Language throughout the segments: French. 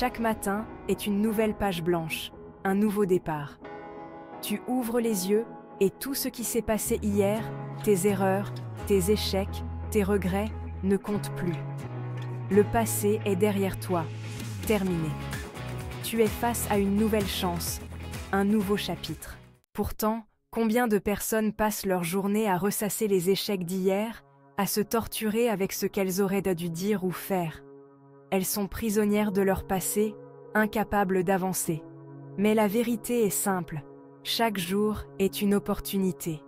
Chaque matin est une nouvelle page blanche, un nouveau départ. Tu ouvres les yeux et tout ce qui s'est passé hier, tes erreurs, tes échecs, tes regrets, ne comptent plus. Le passé est derrière toi, terminé. Tu es face à une nouvelle chance, un nouveau chapitre. Pourtant, combien de personnes passent leur journée à ressasser les échecs d'hier, à se torturer avec ce qu'elles auraient dû dire ou faire? Elles sont prisonnières de leur passé, incapables d'avancer. Mais la vérité est simple, chaque jour est une opportunité.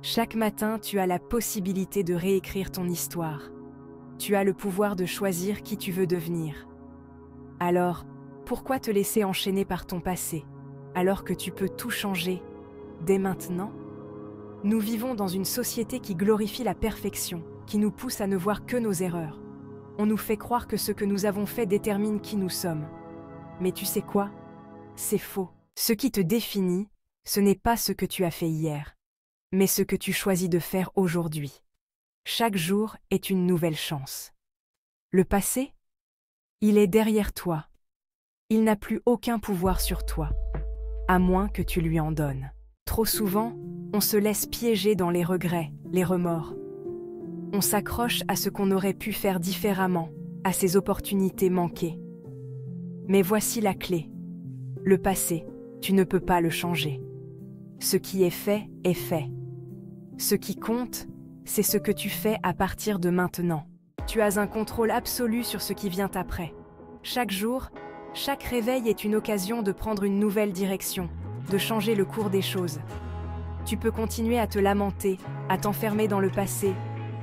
Chaque matin, tu as la possibilité de réécrire ton histoire. Tu as le pouvoir de choisir qui tu veux devenir. Alors, pourquoi te laisser enchaîner par ton passé, alors que tu peux tout changer dès maintenant? Nous vivons dans une société qui glorifie la perfection, qui nous pousse à ne voir que nos erreurs. On nous fait croire que ce que nous avons fait détermine qui nous sommes. Mais tu sais quoi? C'est faux. Ce qui te définit, ce n'est pas ce que tu as fait hier, mais ce que tu choisis de faire aujourd'hui. Chaque jour est une nouvelle chance. Le passé? Il est derrière toi. Il n'a plus aucun pouvoir sur toi, à moins que tu lui en donnes. Trop souvent, on se laisse piéger dans les regrets, les remords. On s'accroche à ce qu'on aurait pu faire différemment, à ces opportunités manquées. Mais voici la clé. Le passé, tu ne peux pas le changer. Ce qui est fait est fait. Ce qui compte, c'est ce que tu fais à partir de maintenant. Tu as un contrôle absolu sur ce qui vient après. Chaque jour, chaque réveil est une occasion de prendre une nouvelle direction, de changer le cours des choses. Tu peux continuer à te lamenter, à t'enfermer dans le passé,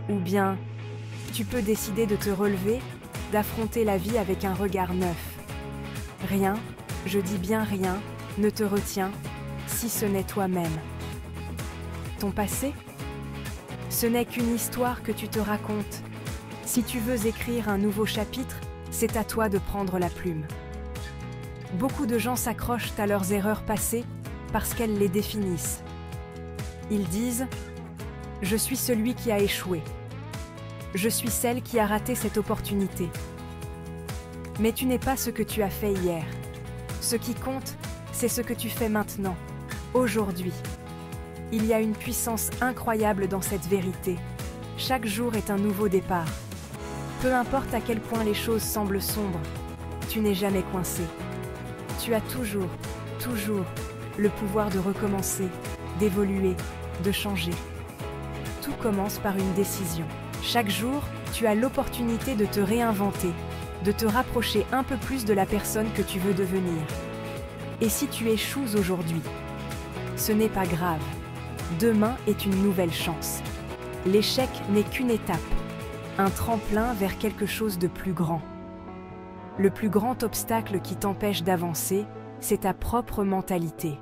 ou bien tu peux décider de te relever, d'affronter la vie avec un regard neuf. Rien, je dis bien rien, ne te retient, si ce n'est toi-même. Ton passé? Ce n'est qu'une histoire que tu te racontes. Si tu veux écrire un nouveau chapitre, c'est à toi de prendre la plume. Beaucoup de gens s'accrochent à leurs erreurs passées parce qu'elles les définissent. Ils disent « Je suis celui qui a échoué. Je suis celle qui a raté cette opportunité. » Mais tu n'es pas ce que tu as fait hier. Ce qui compte, c'est ce que tu fais maintenant, aujourd'hui. Il y a une puissance incroyable dans cette vérité. Chaque jour est un nouveau départ. Peu importe à quel point les choses semblent sombres, tu n'es jamais coincé. Tu as toujours le pouvoir de recommencer, d'évoluer, de changer. Tout commence par une décision. Chaque jour, tu as l'opportunité de te réinventer, de te rapprocher un peu plus de la personne que tu veux devenir. Et si tu échoues aujourd'hui, ce n'est pas grave. Demain est une nouvelle chance. L'échec n'est qu'une étape, un tremplin vers quelque chose de plus grand. Le plus grand obstacle qui t'empêche d'avancer, c'est ta propre mentalité.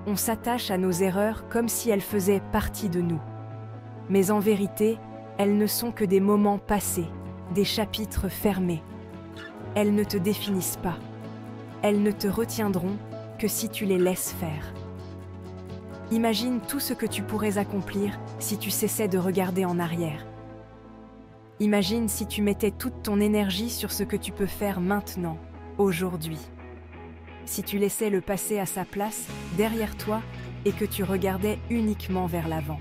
On s'attache à nos erreurs comme si elles faisaient partie de nous. Mais en vérité, elles ne sont que des moments passés, des chapitres fermés. Elles ne te définissent pas. Elles ne te retiendront que si tu les laisses faire. Imagine tout ce que tu pourrais accomplir si tu cessais de regarder en arrière. Imagine si tu mettais toute ton énergie sur ce que tu peux faire maintenant, aujourd'hui. Si tu laissais le passé à sa place, derrière toi, et que tu regardais uniquement vers l'avant.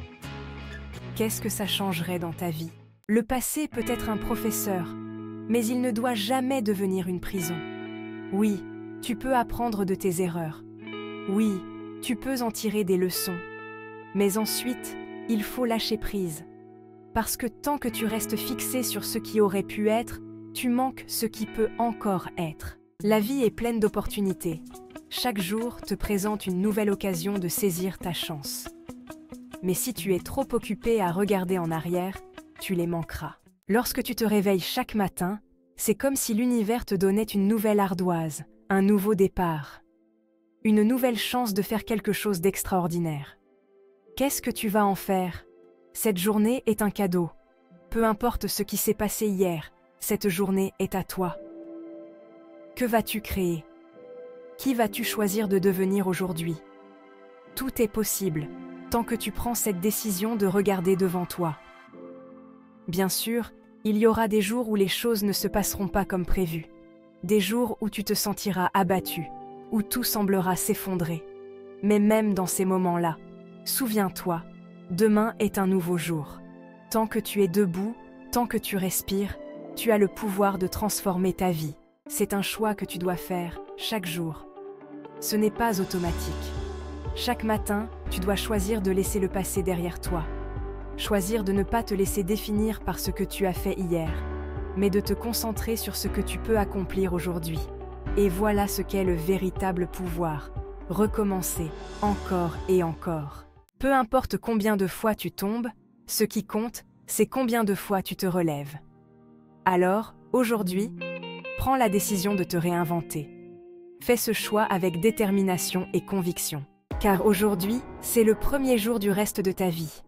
Qu'est-ce que ça changerait dans ta vie? Le passé peut être un professeur, mais il ne doit jamais devenir une prison. Oui, tu peux apprendre de tes erreurs. Oui, tu peux en tirer des leçons. Mais ensuite, il faut lâcher prise. Parce que tant que tu restes fixé sur ce qui aurait pu être, tu manques ce qui peut encore être. La vie est pleine d'opportunités. Chaque jour te présente une nouvelle occasion de saisir ta chance. Mais si tu es trop occupé à regarder en arrière, tu les manqueras. Lorsque tu te réveilles chaque matin, c'est comme si l'univers te donnait une nouvelle ardoise, un nouveau départ. Une nouvelle chance de faire quelque chose d'extraordinaire. Qu'est-ce que tu vas en faire? Cette journée est un cadeau. Peu importe ce qui s'est passé hier, cette journée est à toi. Que vas-tu créer? Qui vas-tu choisir de devenir aujourd'hui? Tout est possible, tant que tu prends cette décision de regarder devant toi. Bien sûr, il y aura des jours où les choses ne se passeront pas comme prévu. des jours où tu te sentiras abattu, où tout semblera s'effondrer. Mais même dans ces moments-là, souviens-toi, demain est un nouveau jour. Tant que tu es debout, tant que tu respires, tu as le pouvoir de transformer ta vie. C'est un choix que tu dois faire chaque jour. Ce n'est pas automatique. Chaque matin, tu dois choisir de laisser le passé derrière toi. Choisir de ne pas te laisser définir par ce que tu as fait hier, mais de te concentrer sur ce que tu peux accomplir aujourd'hui. Et voilà ce qu'est le véritable pouvoir. Recommencer, encore et encore. Peu importe combien de fois tu tombes, ce qui compte, c'est combien de fois tu te relèves. Alors, aujourd'hui, prends la décision de te réinventer. Fais ce choix avec détermination et conviction. Car aujourd'hui, c'est le premier jour du reste de ta vie.